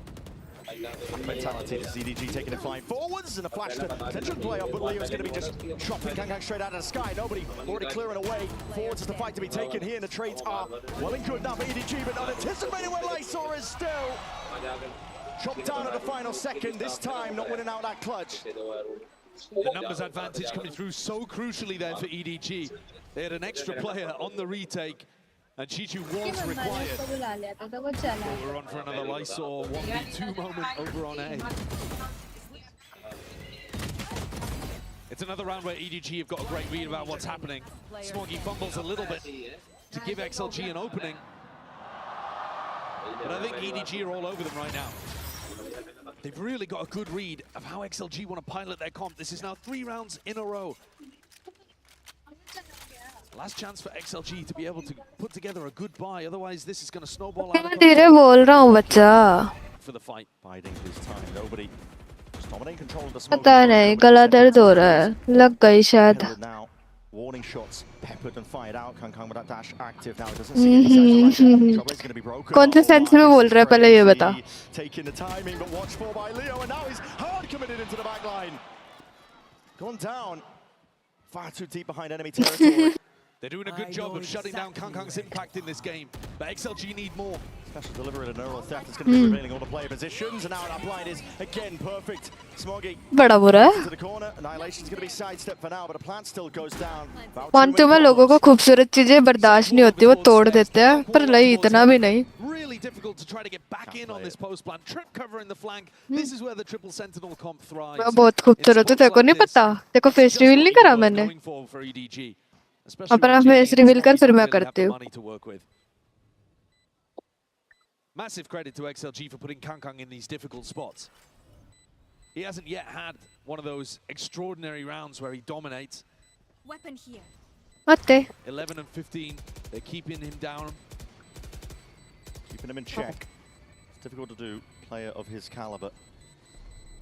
Mentality to ZDG taking it flying forwards, and a flash to potential play up, but Leo's going to be just chopping Kang straight out of the sky. Nobody already clearing away. Forwards is the fight to be taken here, and the trades are well and good now for EDG, but not anticipating where Lysor is still. Chopped down at the final second, this time not winning out that clutch. The numbers advantage coming through so crucially there for EDG. They had an extra player on the retake, and Chichu was required. We're on for another Lysor 1v2 moment over on A. It's another round where EDG have got a great read about what's happening. Smoggy fumbles a little bit to give XLG an opening. But I think EDG are all over them right now. They've really got a good read of how XLG want to pilot their comp. This is now 3 rounds in a row. Last chance for XLG to be able to put together a good buy. Otherwise, this is going to snowball out for the fight. Biding his time. Nobody just dominating control of the smoke. पता नहीं गला दर्द हो रहा है लग गई शायद Now, warning shots peppered and fired out. Kang with that dash active now. It doesn't seem going to be broken. कौन से सेंस में बोल रहा है पहले ये बता Taking the timing, but watched for by Leo, and now he's hard committed into the back line. Gone down. Far too deep behind enemy territory. They're doing a good job of shutting down Kang's impact in this game, but XLG need more. Special delivery at a neural theft is going to be revealing all the player positions, and now that blind is again perfect. Smoggy बड़ा बुरा है to the corner. Annihilation's going to be sidestepped for now, but the plant still goes down. पॉन्टू में लोगों को खूबसूरत चीजें बर्दाश्त नहीं होती वो तोड़ देते हैं पर नहीं इतना भी नहीं Really difficult to try to get back in on this post plan. Trip cover in the flank. This is where the triple sentinel comp thrives. मैं बहुत खूबसूरत हूँ तेरे को नहीं पता तेरे को फेस रिवील नहीं करा मैंने अपना फेस रिवील कर फिर मैं करती हूँ Massive credit to XLG for putting Kang in these difficult spots. He hasn't yet had one of those extraordinary rounds where he dominates. Weapon here. Atte. 11 and 15, they're keeping him down. Keeping him in check. It's difficult to do, player of his caliber.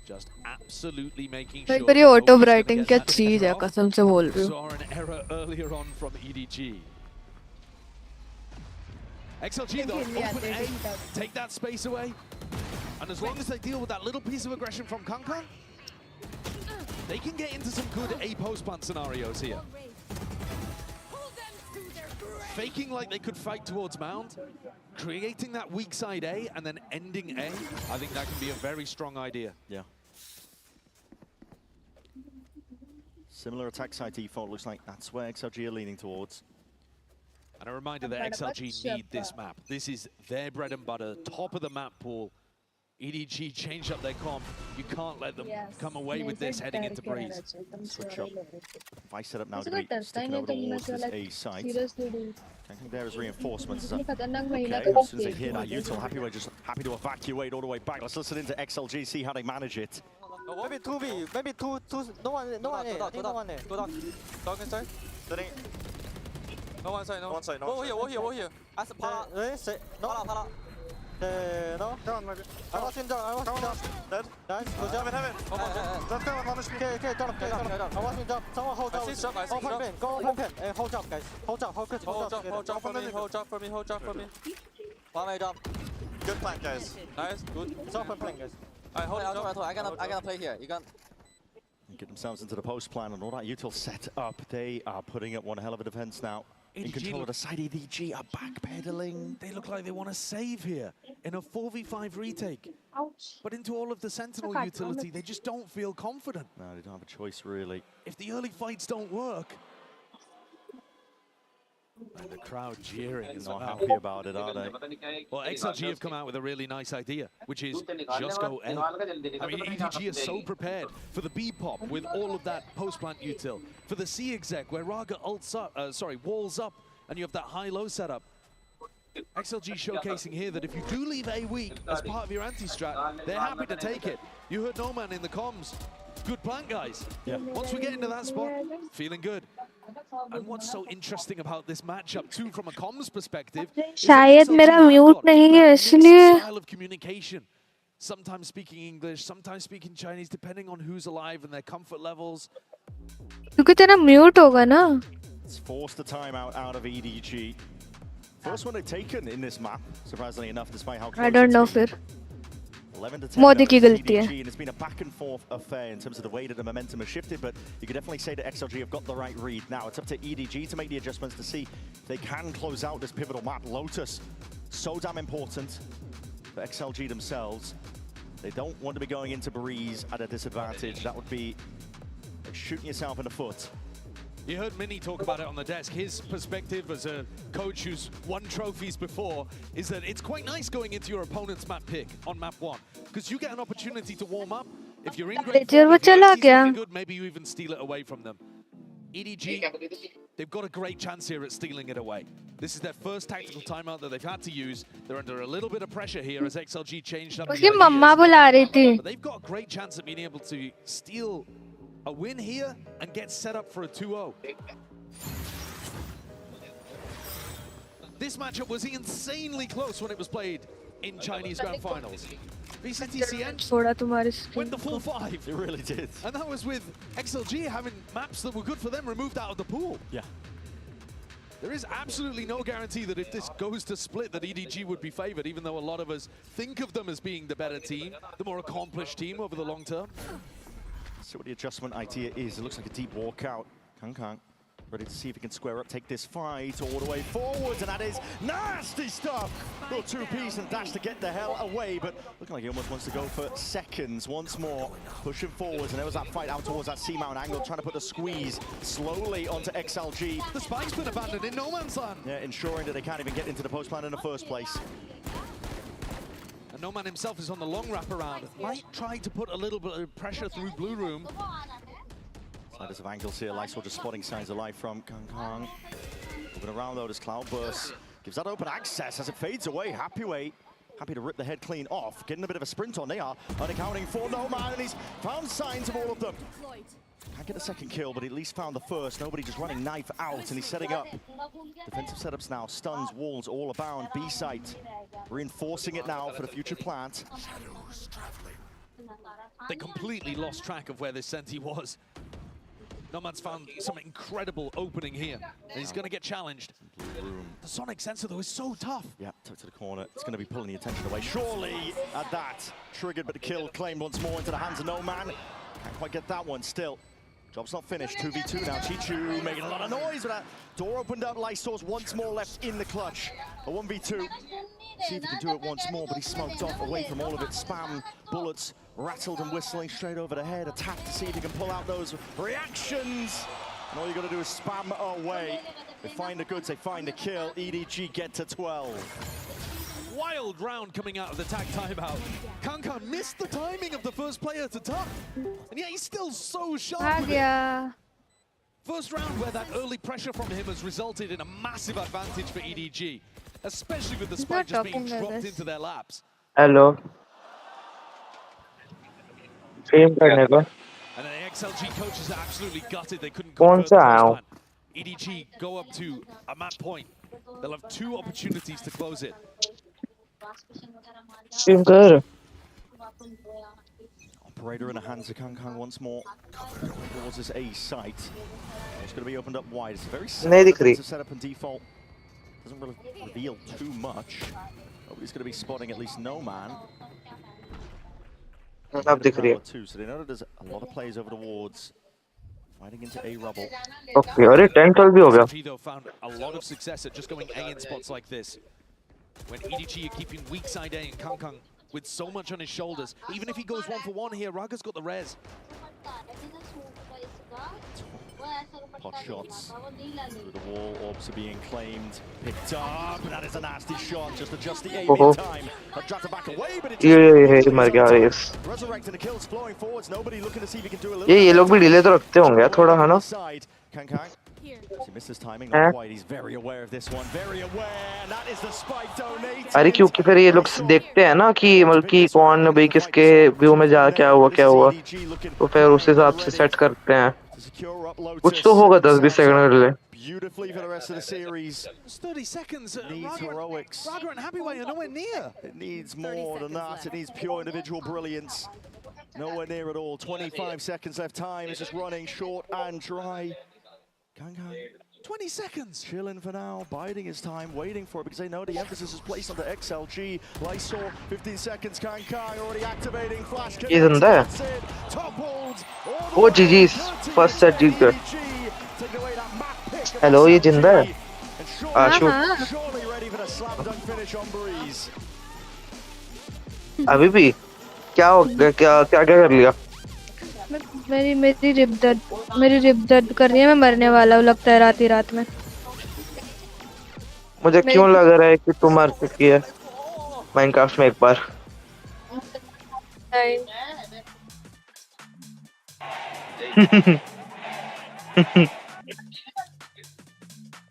Just absolutely making sure. मेरी auto writing क्या चीज है कसम से बोल रही हूँ. Saw an error earlier on from EDG. XLG though, open A, take that space away. And as long as they deal with that little piece of aggression from Kang, they can get into some good A post plant scenarios here. Faking like they could fight towards Mound, creating that weak side A and then ending A, I think that can be a very strong idea. Yeah. Similar attack side default, looks like that's where XLG are leaning towards. And a reminder that XLG need this map. This is their bread and butter, top of the map pool. EDG changed up their comp. You can't let them come away with this heading into Breeze. Switch up. Vice setup now going to be sticking over towards this A site. Kang there is reinforcements. Okay, as soon as they hear that, util Happyway just happy to evacuate all the way back. Let's listen into XLG, see how they manage it. Maybe 2B, maybe two, no one A, no one A. Dog inside. No one side, no one side, no Wall here. As pa. No. No. Down maybe. I was in down. Dead. Nice. Good job. Heaven. Let's go. Okay, down. I was in down. Someone hold down. Open pin. Go open pin. Hold up, guys. Hold up for me. One way down. Good plan, guys. Nice. Good. It's open plan, guys. Alright, hold it. I gotta play here. You got. Get themselves into the post plan and all that util set up. They are putting up one hell of a defense now. In control of the side, EDG are backpedaling. They look like they want to save here in a 4v5 retake. But into all of the Sentinel utility, they just don't feel confident. No, they don't have a choice, really. If the early fights don't work... And the crowd jeering as well. Not happy about it, are they? Well, XLG have come out with a really nice idea, which is just go A. I mean, EDG is so prepared for the B pop with all of that post-plant util. For the C exec, where Raga ults up, walls up, and you have that high-low setup. XLG showcasing here that if you do leave A weak as part of your anti-strat, they're happy to take it. You heard No Man in the comms. Good plant, guys. Yeah. Once we get into that spot, feeling good. And what's so interesting about this matchup too, from a comms perspective, शायद मेरा mute नहीं है इसलिए style of communication. Sometimes speaking English, sometimes speaking Chinese, depending on who's alive and their comfort levels. क्योंकि तेरा mute होगा ना. It's forced the timeout out of EDG. First one they've taken in this map, surprisingly enough, despite how close I don't know it's been. फिर. 11 to 10 Modi की गलती है. and it's been a back and forth affair in terms of the way that the momentum has shifted, but you could definitely say that XLG have got the right read. Now it's up to EDG to make the adjustments to see if they can close out this pivotal map. Lotus, so damn important for XLG themselves. They don't want to be going into Breeze at a disadvantage. That would be like shooting yourself in the foot. You heard Minnie talk about it on the desk. His perspective as a coach who's won trophies before is that it's quite nice going into your opponent's map pick on map 1, because you get an opportunity to warm up. If you're in great form, if your team's looking good, maybe you even steal it away from them. EDG, they've got a great chance here at stealing it away. This is their first tactical timeout that they've had to use. They're under a little bit of pressure here as XLG changed up the उसकी मम्मा बुला रही थी. But they've got a great chance of being able to steal a win here and get set up for a 2-0. This matchup was insanely close when it was played in Chinese Grand Finals. VCTCN went the full 5. It really did. And that was with XLG having maps that were good for them removed out of the pool. Yeah. There is absolutely no guarantee that if this goes to split that EDG would be favored, even though a lot of us think of them as being the better team, the more accomplished team over the long term. See what the adjustment idea is. It looks like a deep walkout. Kang ready to see if he can square up, take this fight all the way forwards, and that is nasty stuff. Little two-piece and dash to get the hell away, but looking like he almost wants to go for seconds once more. Pushing forwards, and there was that fight out towards that C-mount angle, trying to put the squeeze slowly onto XLG. The spike's been abandoned in no man's land. Yeah, ensuring that they can't even get into the post plan in the first place. And No Man himself is on the long wraparound. Might try to put a little bit of pressure through Blue Room. Sliders of angles here. Lysol just spotting signs of life from Kang. Moving around though, this Cloudburst gives that open access as it fades away. Happy to rip the head clean off. Getting a bit of a sprint on. They are unaccounting for No Man, and he's found signs of all of them. Can't get the second kill, but he at least found the first. Nobody just running knife out, and he's setting up defensive setups now. Stuns, walls all abound. B site reinforcing it now for the future plant. They completely lost track of where this Senti was. No Man's found some incredible opening here, and he's going to get challenged. The sonic sensor, though, is so tough. Yeah, took to the corner. It's going to be pulling the attention away. Surely at that. Triggered, but the kill claimed once more into the hands of No Man. Can't quite get that one still. Job's not finished. 2v2 now. Chichu making a lot of noise with that. Door opened up. Lysol's once more left in the clutch. A 1v2. See if he can do it once more, but he's smoked off away from all of it. Spam, bullets, rattled and whistling straight over the head. Attack to see if he can pull out those reactions. And all you got to do is spam away. They find the goods, they find the kill. EDG get to 12. Wild round coming out of the tag timeout. Kang missed the timing of the first player to top. And yet he's still so sharp with it. First round where that early pressure from him has resulted in a massive advantage for EDG. Especially with the spike just being dropped into their laps. Hello. Stream करने को. And the XLG coaches are absolutely gutted they couldn't कौन convert सा the आओ? first EDG go up to a map point. They'll have 2 opportunities to close it. Singer. Operator in the hands of Kang once more. Towards this A site. It's going to be opened up wide. It's a very similar defensive setup and default. Doesn't really reveal too much. Nobody's going to be spotting at least no man. अब दिख रही है. Too, so they know that there's a lot of players over the wards. Fighting into A rubble. Okay, अरे 10-12 भी हो गया. SLG found a lot of success at just going A in spots like this. When EDG are keeping weak side A and Kang with so much on his shoulders. Even if he goes 1-for-1 here, Raga's got the res. Hot shots through the wall, orbs are being claimed, picked up, and that is a nasty shot, just adjust the aim in time. Tried to back away, but it just मर गया yes. Resurrecting the kills flowing forwards, nobody looking to see if he can do a little ये लोग भी delay तो रखते होंगे यार थोड़ा है ना. Kang. He missed his timing, not quite. He's very aware of this one, very aware, and that is the spike donate. अरे क्योंकि फिर ये लोग देखते हैं ना कि मतलब कि कौन भाई किसके व्यू में जा क्या हुआ तो फिर उस हिसाब से सेट करते हैं. कुछ तो होगा 10-20 सेकंड के लिए. Beautifully for the rest of the series. 30 seconds. Needs heroics. Raga and Happyway are nowhere near. It needs more than that. It needs pure individual brilliance. Nowhere near at all. 25 seconds left. Time is just running short and dry. Kang. 20 seconds. Chilling for now, biding his time, waiting for it because they know the emphasis is placed on the XLG. Lysor, 15 seconds. Kang already activating. Flash kick. Isn't there? Toppled. Oh, GG's. First set जीत गए. Hello, ये जिंदा है? आशु. Surely ready for the slam dunk finish on Breeze. अभी भी क्या हो गया क्या कर लिया? मेरी रिब दर्द कर रही है. मैं मरने वाला हूँ लगता है रात में. मुझे क्यों लग रहा है कि तू मर चुकी है माइनक्राफ्ट में एक बार.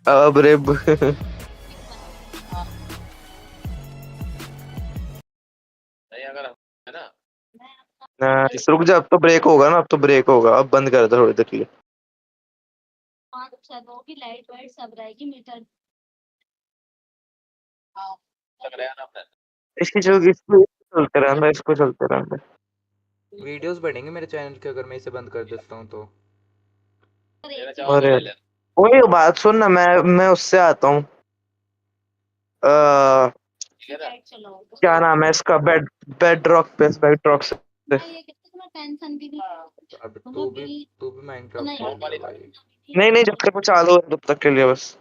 अब रिब रुक जा. अब तो ब्रेक होगा ना. अब तो ब्रेक होगा. अब बंद कर दो थोड़ी देर के लिए. इसको चलते रहना. इसको चलते रहना. वीडियोस बढ़ेंगे मेरे चैनल के अगर मैं इसे बंद कर देता हूँ तो. अरे वही बात सुन ना. मैं उससे आता हूँ. क्या नाम है इसका? बेडरॉक से. अब तू भी माइनक्राफ्ट नहीं जब तक वो चालू है तब तक के लिए बस.